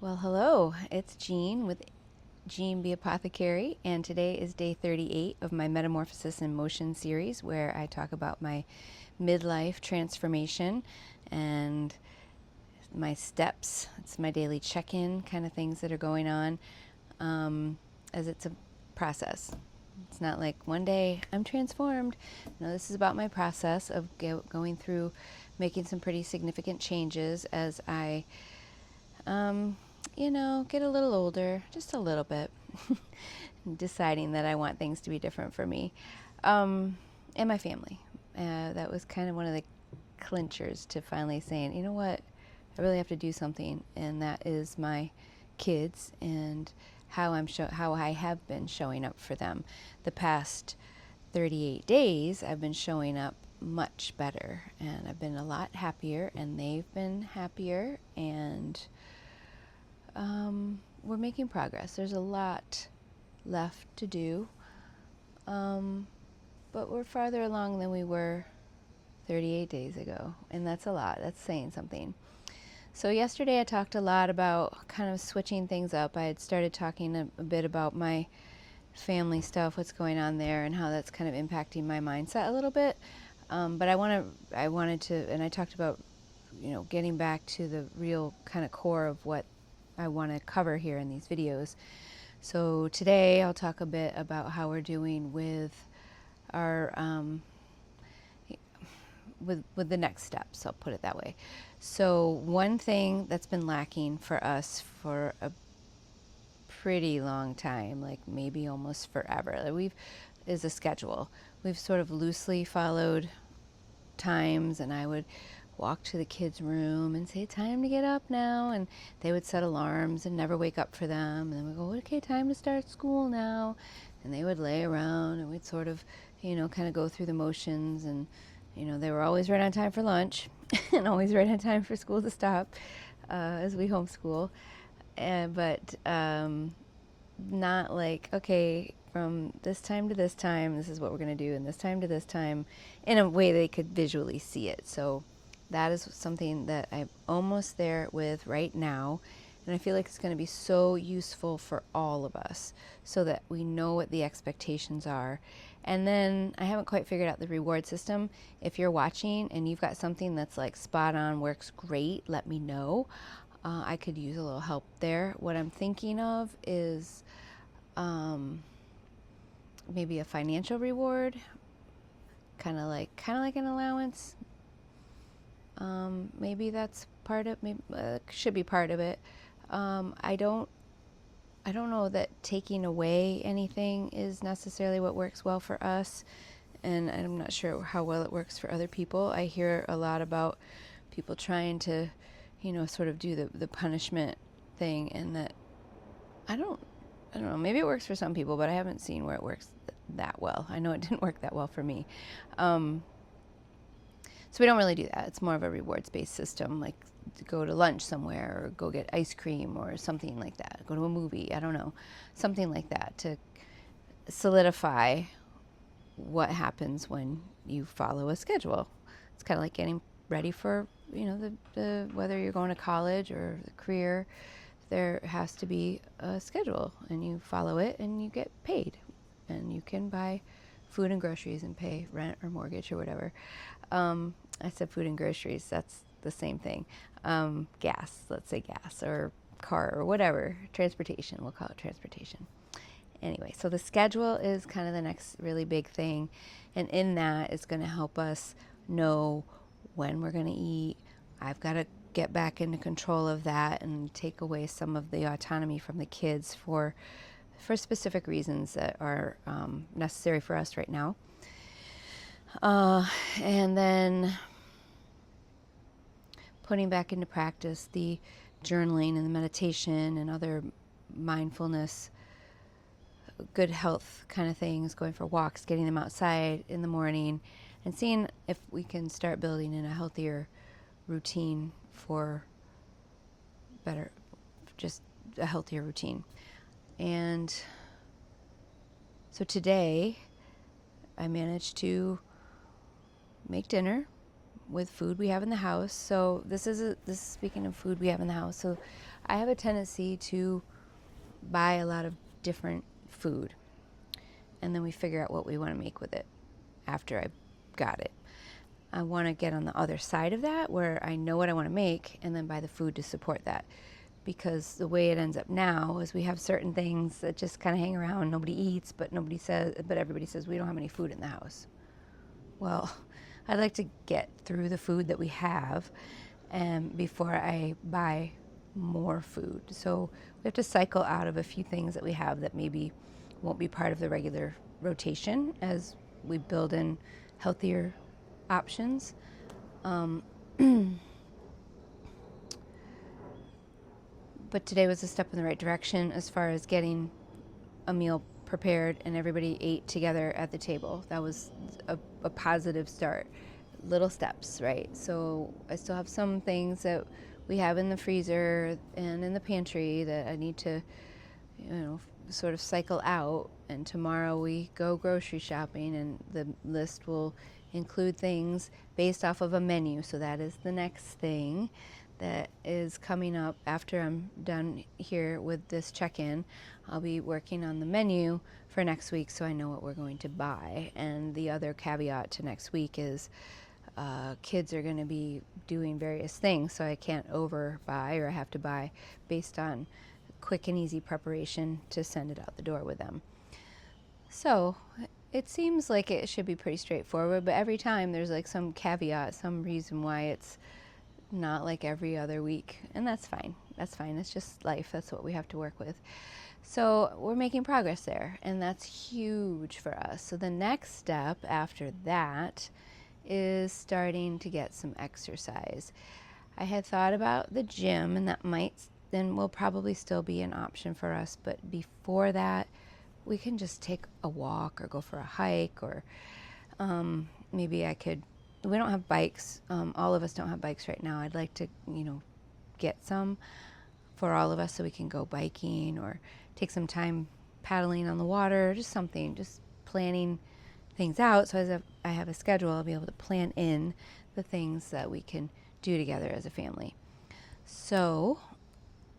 Well, hello, it's Jean with Bee Apothecary, and today is day 38 of my Metamorphosis in Motion series, where I talk about my midlife transformation and my steps. It's my daily check-in kind of things that are going on, as it's a process. It's not like one day I'm transformed. No, this is about my process of going through making some pretty significant changes as I get a little older, just a little bit, deciding that I want things to be different for me and my family. That was kind of one of the clinchers to finally saying, you know what, I really have to do something, and that is my kids and how I have been showing up for them. The past 38 days, I've been showing up much better, and I've been a lot happier, and they've been happier, and we're making progress. There's a lot left to do, but we're farther along than we were 38 days ago, and that's a lot. That's saying something. So yesterday I talked a lot about kind of switching things up. I had started talking a bit about my family stuff, what's going on there, and how that's kind of impacting my mindset a little bit. But I wanted to, and I talked about, getting back to the real kind of core of what I want to cover here in these videos. So today I'll talk a bit about how we're doing with our with the next steps. I'll put it that way. So one thing that's been lacking for us for a pretty long time, like maybe almost forever, is a schedule. We've sort of loosely followed times, and I would walk to the kids' room and say, time to get up now, and they would set alarms and never wake up for them, and then we go, okay, time to start school now, and they would lay around, and we'd sort of kind of go through the motions, and they were always right on time for lunch and always right on time for school to stop, as we homeschool, but not like, okay, from this time to this time, this is what we're going to do, and this time to this time, in a way they could visually see it. So that is something that I'm almost there with right now, and I feel like it's going to be so useful for all of us so that we know what the expectations are. And then I haven't quite figured out the reward system. If you're watching and you've got something that's like spot on, works great, let me know. I could use a little help there. What I'm thinking of is maybe a financial reward, kind of like an allowance. Maybe that's part of, maybe should be part of it. I don't know that taking away anything is necessarily what works well for us, and I'm not sure how well it works for other people. I hear a lot about people trying to, sort of do the punishment thing, and that I don't know, maybe it works for some people, but I haven't seen where it works that well. I know it didn't work that well for me. So we don't really do that. It's more of a rewards-based system, like to go to lunch somewhere or go get ice cream or something like that. Go to a movie, I don't know, something like that to solidify what happens when you follow a schedule. It's kind of like getting ready for, the whether you're going to college or the career, there has to be a schedule, and you follow it and you get paid, and you can buy food and groceries and pay rent or mortgage or whatever. I said food and groceries, that's the same thing. Gas, let's say gas, or car, or whatever, transportation, we'll call it transportation. Anyway, so the schedule is kind of the next really big thing, and in that it's going to help us know when we're going to eat. I've got to get back into control of that and take away some of the autonomy from the kids for specific reasons that are necessary for us right now. And then putting back into practice the journaling and the meditation and other mindfulness, good health kind of things, going for walks, getting them outside in the morning, and seeing if we can start building in a healthier routine for just a healthier routine. And so today I managed to make dinner with food we have in the house. So this is speaking of food we have in the house. So I have a tendency to buy a lot of different food, and then we figure out what we want to make with it after I got it. I want to get on the other side of that where I know what I want to make and then buy the food to support that. Because the way it ends up now is we have certain things that just kind of hang around, nobody eats, but everybody says we don't have any food in the house. Well, I'd like to get through the food that we have before I buy more food. So we have to cycle out of a few things that we have that maybe won't be part of the regular rotation as we build in healthier options. But today was a step in the right direction as far as getting a meal prepared and everybody ate together at the table. That was a positive start. Little steps, right? So I still have some things that we have in the freezer and in the pantry that I need to, sort of cycle out. And tomorrow we go grocery shopping, and the list will include things based off of a menu. So that is the next thing that is coming up after I'm done here with this check-in. I'll be working on the menu for next week so I know what we're going to buy. And the other caveat to next week is kids are going to be doing various things, so I can't overbuy, or I have to buy based on quick and easy preparation to send it out the door with them. So it seems like it should be pretty straightforward, but every time there's like some caveat, some reason why it's not like every other week, and that's fine. That's fine. It's just life. That's what we have to work with. So we're making progress there, and that's huge for us. So the next step after that is starting to get some exercise. I had thought about the gym, and that will probably still be an option for us, but before that, we can just take a walk or go for a hike, or maybe we don't have bikes. All of us don't have bikes right now. I'd like to, get some for all of us so we can go biking or take some time paddling on the water, just something, just planning things out. So as I have a schedule, I'll be able to plan in the things that we can do together as a family. So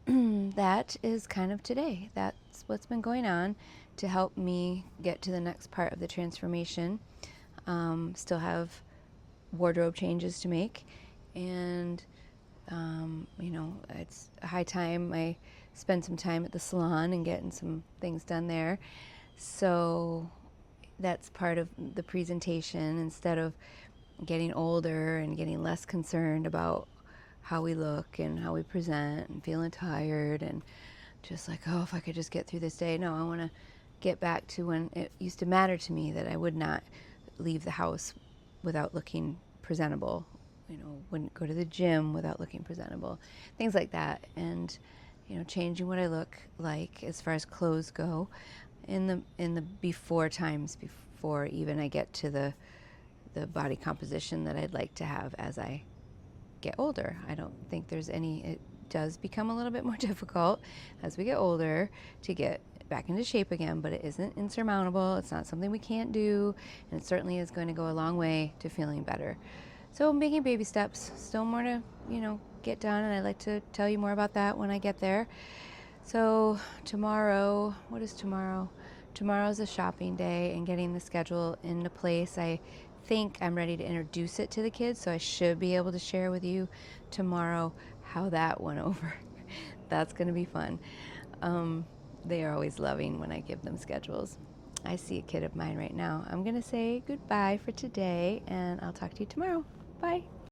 that is kind of today. That's what's been going on to help me get to the next part of the transformation. Still have wardrobe changes to make, and it's a high time I spend some time at the salon and getting some things done there. So that's part of the presentation. Instead of getting older and getting less concerned about how we look and how we present and feeling tired and just like, oh, if I could just get through this day. No, I want to get back to when it used to matter to me that I would not leave the house without looking presentable, wouldn't go to the gym without looking presentable, things like that. And, changing what I look like as far as clothes go in the before times, before even I get to the body composition that I'd like to have as I get older. I don't think it does become a little bit more difficult as we get older to get back into shape again, but it isn't insurmountable. It's not something we can't do, and it certainly is going to go a long way to feeling better. So I'm making baby steps, still more to, get done, and I'd like to tell you more about that when I get there. So tomorrow, what is tomorrow? Tomorrow's a shopping day and getting the schedule into place. I think I'm ready to introduce it to the kids, so I should be able to share with you tomorrow how that went over. That's going to be fun. They are always loving when I give them schedules. I see a kid of mine right now. I'm going to say goodbye for today, and I'll talk to you tomorrow. Bye.